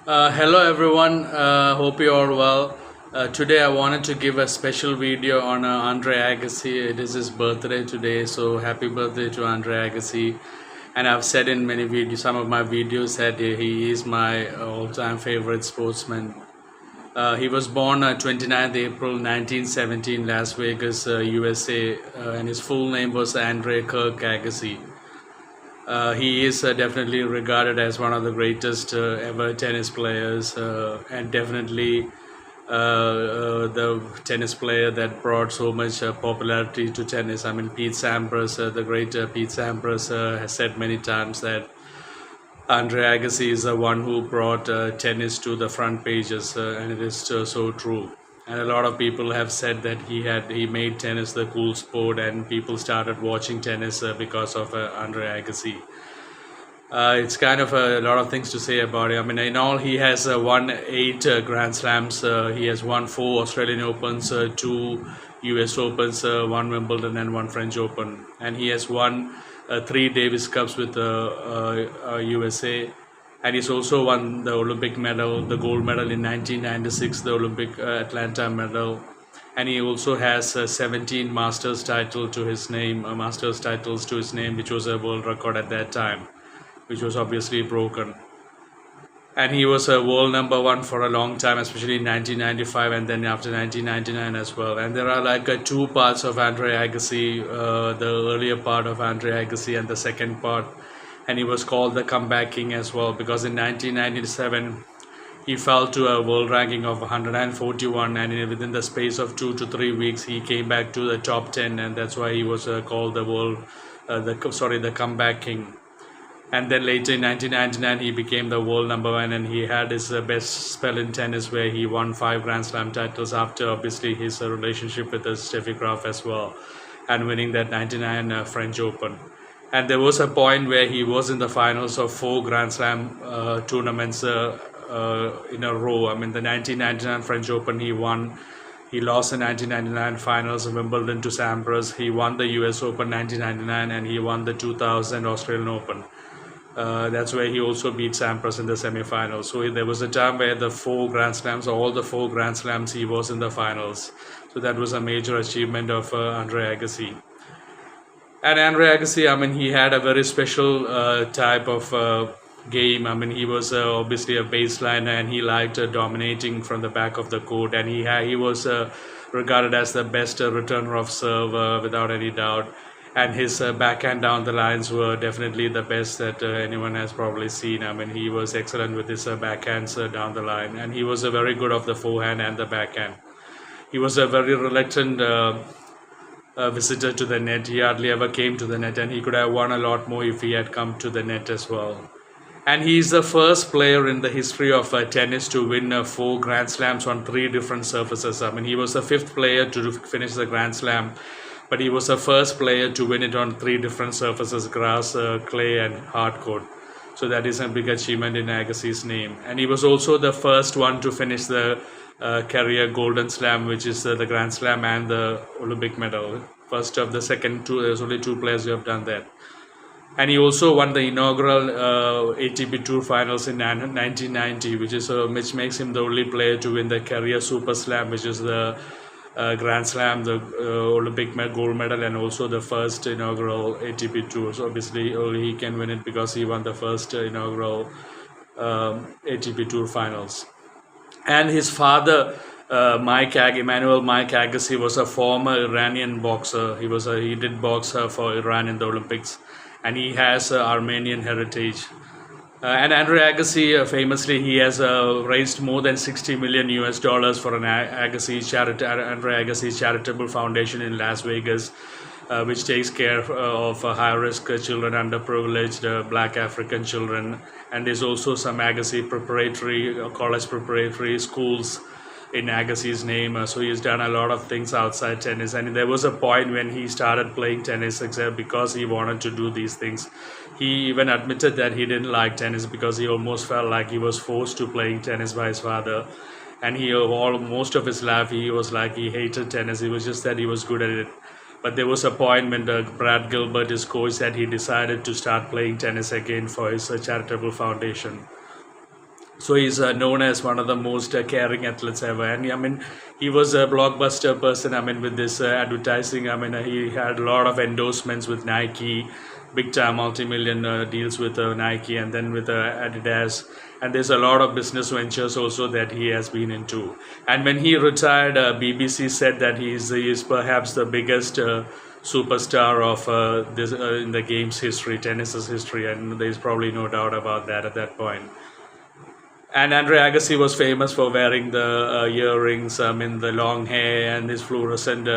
Hello everyone, hope you are well. Today I wanted to give a special video on Andre Agassi. It is his birthday today, so happy birthday to Andre Agassi. And I've said in many videos, some of my videos that he is my all-time favorite sportsman. He was born 29th April 1917, Las Vegas, USA, and his full name was Andre Kirk Agassi. He is definitely regarded as one of the greatest ever tennis players, and definitely the tennis player that brought so much popularity to tennis. I mean, Pete Sampras, the great Pete Sampras, has said many times that Andre Agassi is the one who brought tennis to the front pages, and it is so true. And a lot of people have said that he made tennis the cool sport, and people started watching tennis because of Andre Agassi. It's kind of a lot of things to say about it. I mean, in all, he has won 8 Grand Slams. He has won 4 Australian Opens, 2 US Opens, 1 Wimbledon, and 1 French Open. And he has won 3 Davis Cups with USA. And he's also won the Olympic medal, the gold medal in 1996, the Olympic Atlanta medal. And he also has 17 Masters titles to his name, which was a world record at that time, which was obviously broken. And he was a world number one for a long time, especially in 1995 and then after 1999 as well. And there are like two parts of Andre Agassi, the earlier part of Andre Agassi and the second part. And he was called the comeback king as well, because in 1997 he fell to a world ranking of 141, and within the space of 2 to 3 weeks he came back to the top 10, and that's why he was called the comeback king. And then later in 1999 he became the world number one, and he had his best spell in tennis where he won 5 Grand Slam titles after obviously his relationship with Steffi Graf as well, and winning that 99 French Open. And there was a point where he was in the finals of 4 Grand Slam tournaments in a row. I mean, the 1999 French Open he won. He lost the 1999 finals of Wimbledon to Sampras. He won the US Open 1999, and he won the 2000 Australian Open. That's where he also beat Sampras in the semi-finals. So there was a time where all the 4 Grand Slams, he was in the finals. So that was a major achievement of Andre Agassi. And Andre Agassi, I mean, he had a very special type of game. I mean, he was obviously a baseliner, and he liked dominating from the back of the court. And he was regarded as the best returner of serve without any doubt. And his backhand down the lines were definitely the best that anyone has probably seen. I mean, he was excellent with his backhands down the line, and he was very good of the forehand and the backhand. He was a very reluctant visitor to the net. He hardly ever came to the net, and he could have won a lot more if he had come to the net as well. And he is the first player in the history of tennis to win 4 Grand Slams on 3 different surfaces. I mean, he was the 5th player to finish the Grand Slam, but he was the first player to win it on 3 different surfaces: grass, clay, and hard court. So that is a big achievement in Agassi's name. And he was also the first one to finish the career Golden Slam, which is the Grand Slam and the Olympic medal. First of the second two, there's only 2 players who have done that. And he also won the inaugural ATP Tour Finals in 1990, which makes him the only player to win the career Super Slam, which is the Grand Slam, the Olympic gold medal, and also the first inaugural ATP Tour. So obviously only he can win it because he won the first inaugural ATP Tour Finals. And his father, Emmanuel Mike Agassi, was a former Iranian boxer. He did box for Iran in the Olympics, and he has Armenian heritage. And Andre Agassi, famously, he has raised more than $60 million for an Andre Agassi charitable foundation in Las Vegas, which takes care of high-risk children, underprivileged Black African children. And there's also some Agassi college preparatory schools in Agassi's name. So he's done a lot of things outside tennis. And there was a point when he started playing tennis because he wanted to do these things. He even admitted that he didn't like tennis because he almost felt like he was forced to playing tennis by his father. And most of his life he was like he hated tennis. It was just that he was good at it. But there was a point when Brad Gilbert, his coach, said he decided to start playing tennis again for his charitable foundation. So he's known as one of the most caring athletes ever. And I mean, he was a blockbuster person. I mean, with this advertising, I mean, he had a lot of endorsements with Nike, big time multi-million deals with Nike, and then with Adidas. And there's a lot of business ventures also that he has been into. And when he retired, BBC said that he is perhaps the biggest superstar of this in the game's history, tennis's history, and there's probably no doubt about that at that point. And Andre Agassi was famous for wearing the earrings, I mean, the long hair and his fluorescent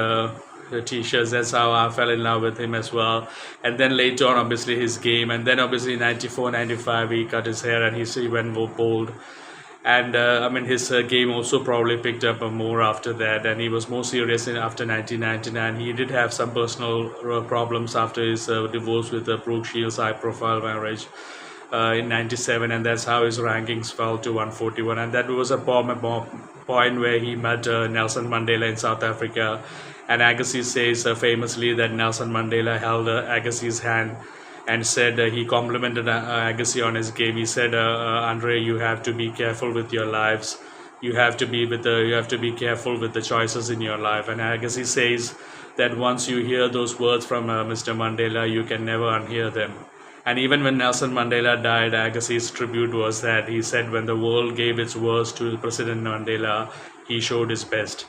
t-shirts. That's how I fell in love with him as well. And then later on, obviously, his game. And then, obviously, in 94, 95, he cut his hair and he went bald. And I mean, his game also probably picked up more after that. And he was more serious after 1999. He did have some personal problems after his divorce with Brooke Shields' high-profile marriage in 97, and that's how his rankings fell to 141. And that was a point where he met Nelson Mandela in South Africa. And Agassi says famously that Nelson Mandela held Agassi's hand and said he complimented Agassi on his game. He said, Andre, you have to be careful with your lives. You have to be careful with the choices in your life. And Agassi says that once you hear those words from Mr. Mandela, you can never unhear them. And even when Nelson Mandela died, Agassi's tribute was that he said when the world gave its worst to President Mandela, he showed his best.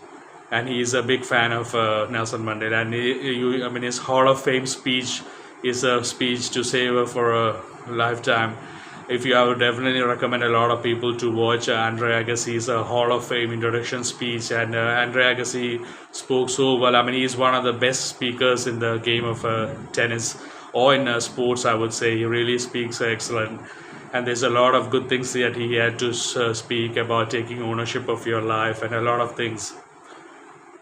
And he is a big fan of Nelson Mandela. And I mean, his Hall of Fame speech is a speech to savor for a lifetime. I would definitely recommend a lot of people to watch Andre Agassi's Hall of Fame introduction speech. And Andre Agassi spoke so well. I mean, he's one of the best speakers in the game of tennis, or in sports, I would say. He really speaks excellent. And there's a lot of good things that he had to speak about taking ownership of your life and a lot of things.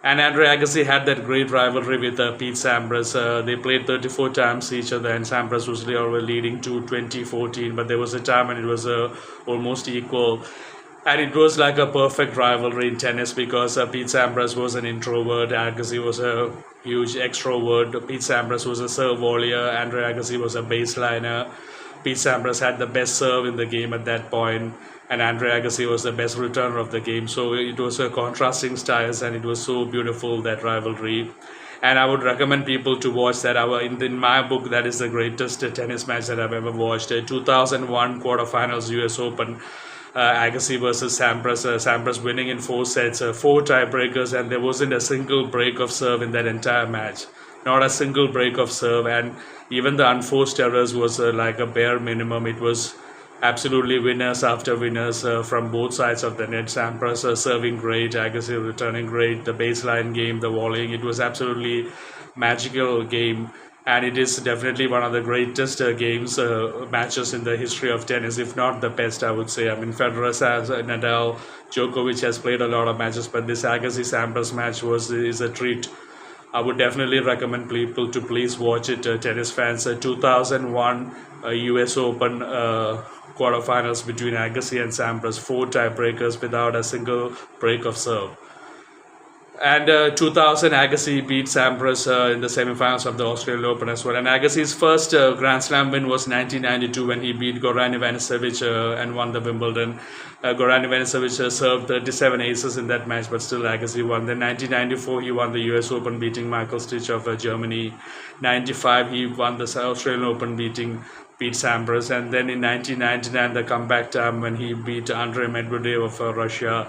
And Andre Agassi had that great rivalry with Pete Sampras. They played 34 times each other, and Sampras was leading to 2014. But there was a time when it was almost equal. And it was like a perfect rivalry in tennis because Pete Sampras was an introvert, Agassi was a huge extrovert. Pete Sampras was a serve volley, Andre Agassi was a baseliner. Pete Sampras had the best serve in the game at that point, and Andre Agassi was the best returner of the game. So it was a contrasting styles, and it was so beautiful, that rivalry. And I would recommend people to watch that. In my book, that is the greatest tennis match that I've ever watched. 2001 quarterfinals US Open. Agassi versus Sampras. Sampras winning in 4 sets, 4 tiebreakers, and there wasn't a single break of serve in that entire match. Not a single break of serve, and even the unforced errors was like a bare minimum. It was absolutely winners after winners from both sides of the net. Sampras serving great, Agassi returning great, the baseline game, the volleying. It was absolutely magical game. And it is definitely one of the greatest matches in the history of tennis, if not the best, I would say. I mean, Federer, Nadal, Djokovic has played a lot of matches, but this Agassi-Sampras match is a treat. I would definitely recommend people to please watch it, tennis fans. 2001 US Open quarterfinals between Agassi and Sampras, 4 tiebreakers without a single break of serve. And 2000, Agassi beat Sampras in the semifinals of the Australian Open as well. And Agassi's first Grand Slam win was 1992 when he beat Goran Ivanisevic and won the Wimbledon. Goran Ivanisevic served 37 aces in that match, but still Agassi won. Then 1994, he won the US Open, beating Michael Stich of Germany. 95, he won the Australian Open, beating Pete Sampras. And then in 1999, the comeback time when he beat Andrei Medvedev of Russia.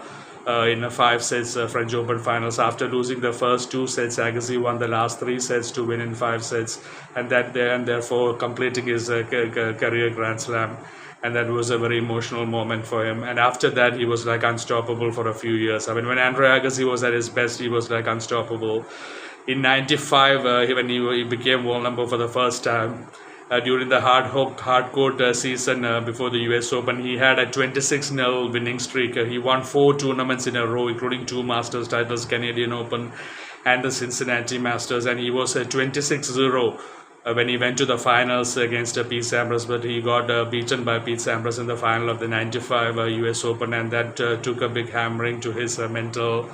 In 5 sets French Open finals. After losing the first 2 sets, Agassi won the last 3 sets to win in 5 sets, and therefore completing his career Grand Slam. And that was a very emotional moment for him. And after that, he was like unstoppable for a few years. I mean, when Andre Agassi was at his best, he was like unstoppable. In 95, when he became world number for the first time, during the hard court season before the US Open, he had a 26-0 winning streak. He won 4 tournaments in a row, including 2 Masters titles, Canadian Open and the Cincinnati Masters, and he was 26-0 when he went to the finals against Pete Sampras, but he got beaten by Pete Sampras in the final of the 95 US Open, and that took a big hammering to his mental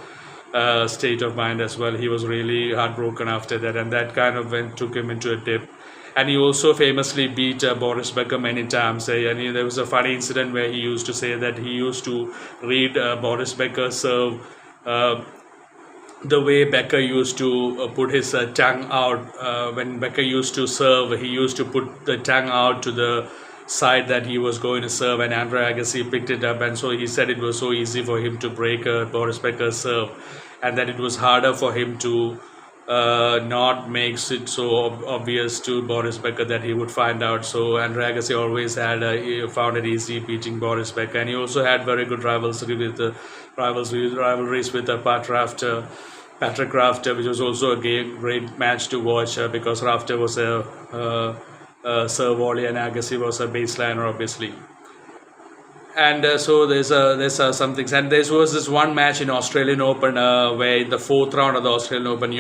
state of mind as well. He was really heartbroken after that, and that kind of took him into a dip. and he also famously beat Boris Becker many times. And there was a funny incident where he used to say that he used to read Boris Becker's serve the way Becker used to put his tongue out. When Becker used to serve, he used to put the tongue out to the side that he was going to serve, and Andre Agassi picked it up, and so he said it was so easy for him to break Boris Becker's serve, and that it was harder for him to not makes it so obvious to Boris Becker that he would find out. So Andre Agassi always he found it easy beating Boris Becker, and he also had very good rivalries with Patrick Rafter, which was also a great match to watch because Rafter was a serve volley and Agassi was a baseliner, obviously. And so there's some things, and there was this one match in Australian Open where in the fourth round of the Australian Open,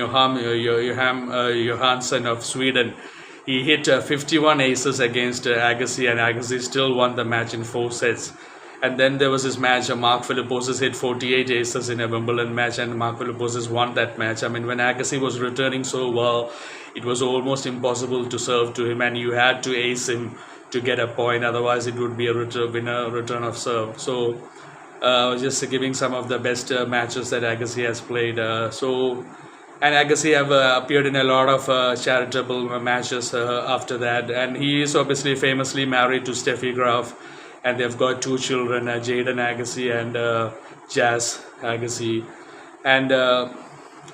Johansson of Sweden, he hit 51 aces against Agassi, and Agassi still won the match in 4 sets. And then there was this match, Mark Philippoussis hit 48 aces in a Wimbledon match, and Mark Philippoussis won that match. I mean, when Agassi was returning so well, it was almost impossible to serve to him, and you had to ace him to get a point, otherwise it would be a return of serve. So just giving some of the best matches that Agassi has played. And Agassi have appeared in a lot of charitable matches after that, and he is obviously famously married to Steffi Graf, and they've got 2 children, Jaden Agassi and Jazz Agassi. And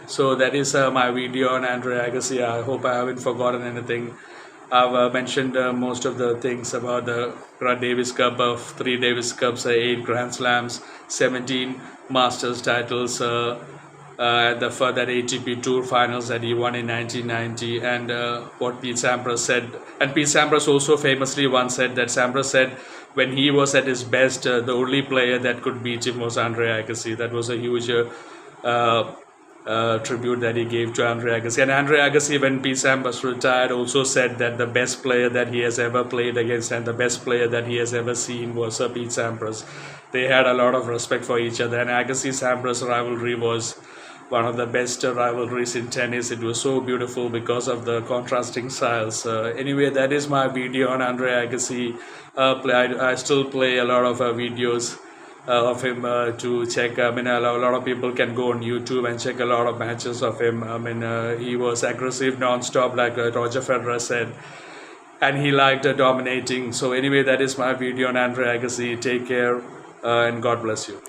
so that is my video on Andre Agassi. I hope I haven't forgotten anything. I've mentioned most of the things about the Davis Cup of 3 Davis Cups, 8 Grand Slams, 17 Masters titles, and that ATP Tour Finals that he won in 1990, and what Pete Sampras said. And Pete Sampras also famously once said that Sampras said when he was at his best, the only player that could beat him was Andre Agassi. That was a huge tribute that he gave to Andre Agassi. And Andre Agassi, when Pete Sampras retired, also said that the best player that he has ever played against and the best player that he has ever seen was Pete Sampras. They had a lot of respect for each other, and Agassi-Sampras rivalry was one of the best rivalries in tennis. It was so beautiful because of the contrasting styles. Anyway, that is my video on Andre Agassi. I still play a lot of videos of him to check. I mean, a lot of people can go on YouTube and check a lot of matches of him. I mean, he was aggressive non-stop, like Roger Federer said, and he liked dominating. So anyway, that is my video on Andre Agassi. Take care and God bless you.